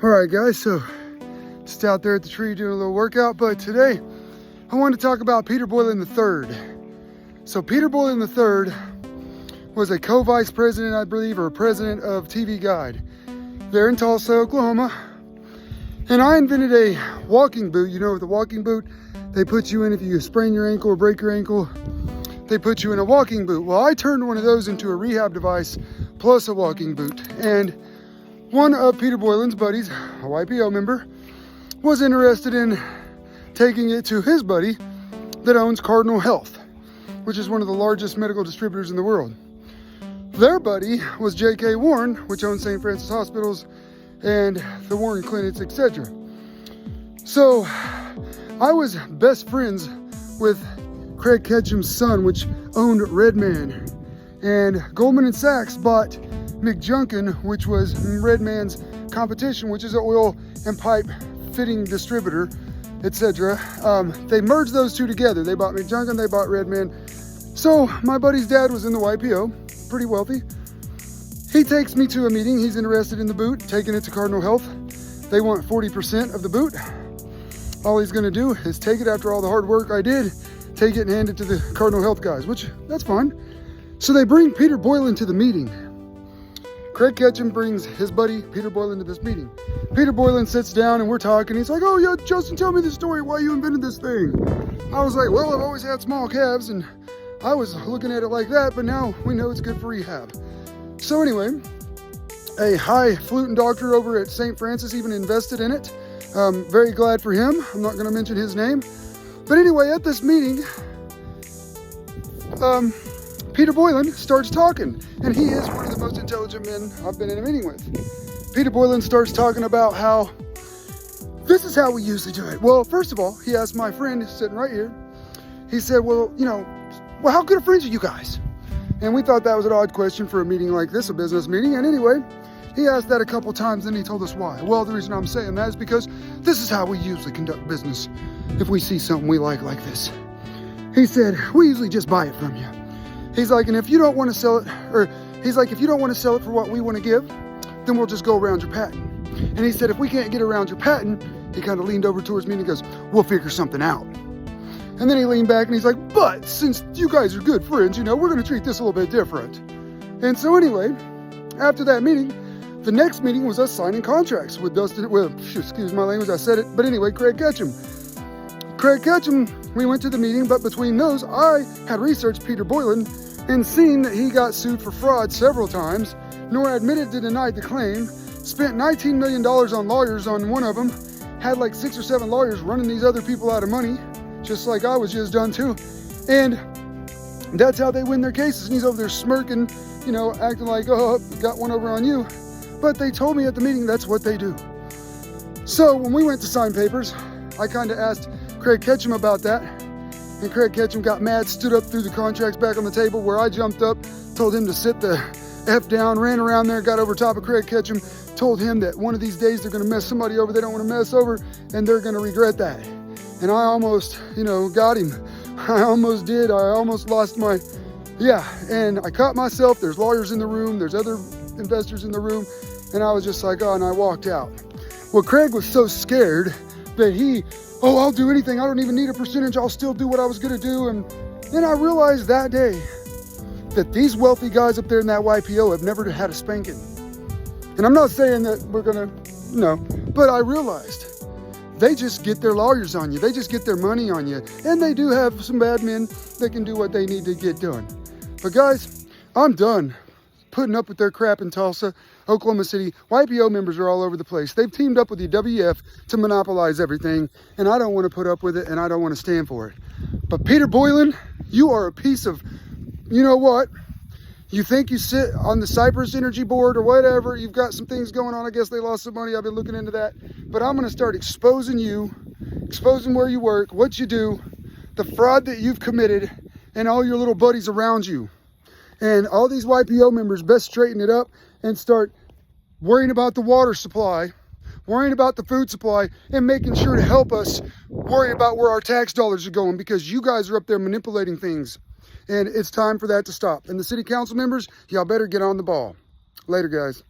All right, guys, so just out there at the tree doing a little workout, but today I want to talk about Peter Boylan III. So Peter Boylan III was a co-vice president, I believe, or president of TV Guide there in Tulsa, Oklahoma. And I invented a walking boot. You know, with a walking boot, they put you in if you sprain your ankle or break your ankle, they put you in a walking boot. Well, I turned one of those into a rehab device plus a walking boot. And one of Peter Boylan's buddies, a YPO member, was interested in taking it to his buddy that owns Cardinal Health, which is one of the largest medical distributors in the world. Their buddy was J.K. Warren, which owns St. Francis Hospitals and the Warren Clinics, etc. So I was best friends with Craig Ketchum's son, which owned Redman. And Goldman & Sachs bought McJunkin, which was Redman's competition, which is an oil and pipe fitting distributor, etc. They merged those two together. They bought McJunkin, they bought Redman. So my buddy's dad was in the YPO, pretty wealthy. He takes me to a meeting. He's interested in the boot, taking it to Cardinal Health. They want 40% of the boot. All he's gonna do is take it after all the hard work I did, take it and hand it to the Cardinal Health guys, which that's fine. So they bring Peter Boylan to the meeting. Craig Ketchum brings his buddy Peter Boylan to this meeting. Peter Boylan sits down and we're talking. He's like, "Oh yeah, Justin, tell me the story why you invented this thing." I was like, "Well, I've always had small calves and I was looking at it like that, but now we know it's good for rehab." So anyway, a highfalutin doctor over at St. Francis even invested in it. Very glad for him. I'm not gonna mention his name. But anyway, at this meeting, Peter Boylan starts talking, and he is one of the most intelligent men I've been in a meeting with. Peter Boylan starts talking about how this is how we usually do it. Well, first of all, he asked my friend sitting right here, he said, well, how good of friends are you guys? And we thought that was an odd question for a meeting like this, a business meeting. And anyway, he asked that a couple times, and he told us why. Well, the reason I'm saying that is because this is how we usually conduct business if we see something we like this. He said, we usually just buy it from you. He's like, and if you don't want to sell it, or he's like, if you don't want to sell it for what we want to give, then we'll just go around your patent. And he said, if we can't get around your patent, he kind of leaned over towards me and he goes, we'll figure something out. And then he leaned back and he's like, but since you guys are good friends, we're going to treat this a little bit different. And so anyway, after that meeting, the next meeting was us signing contracts with excuse my language, I said it, but anyway, Craig Ketchum. Craig Ketchum, we went to the meeting, but between those, I had researched Peter Boylan and seen that he got sued for fraud several times, nor admitted to denied the claim, spent $19 million on lawyers on one of them, had like 6 or 7 lawyers running these other people out of money, just like I was just done too. And that's how they win their cases. And he's over there smirking, acting like, oh, got one over on you. But they told me at the meeting that's what they do. So when we went to sign papers, I kind of asked Craig Ketchum about that. And Craig Ketchum got mad, stood up, threw the contracts back on the table, where I jumped up, told him to sit the F down, ran around there, got over top of Craig Ketchum, told him that one of these days they're going to mess somebody over they don't want to mess over, and they're going to regret that. And I almost, got him. I almost did. I almost lost and I caught myself. There's lawyers in the room. There's other investors in the room. And I was just like, oh, and I walked out. Well, Craig was so scared that I'll do anything. I don't even need a percentage. I'll still do what I was going to do. And then I realized that day that these wealthy guys up there in that YPO have never had a spanking. And I'm not saying that we're going to, but I realized they just get their lawyers on you. They just get their money on you. And they do have some bad men that can do what they need to get done. But guys, I'm done putting up with their crap in Tulsa, Oklahoma City. YPO members are all over the place. They've teamed up with the WF to monopolize everything. And I don't want to put up with it, and I don't want to stand for it. But Peter Boylan, you are a piece of, you know what? You think you sit on the Cypress Energy Board or whatever. You've got some things going on. I guess they lost some money. I've been looking into that. But I'm going to start exposing you, exposing where you work, what you do, the fraud that you've committed, and all your little buddies around you. And all these YPO members best straighten it up and start worrying about the water supply, worrying about the food supply, and making sure to help us worry about where our tax dollars are going, because you guys are up there manipulating things. And it's time for that to stop. And the city council members, y'all better get on the ball. Later, guys.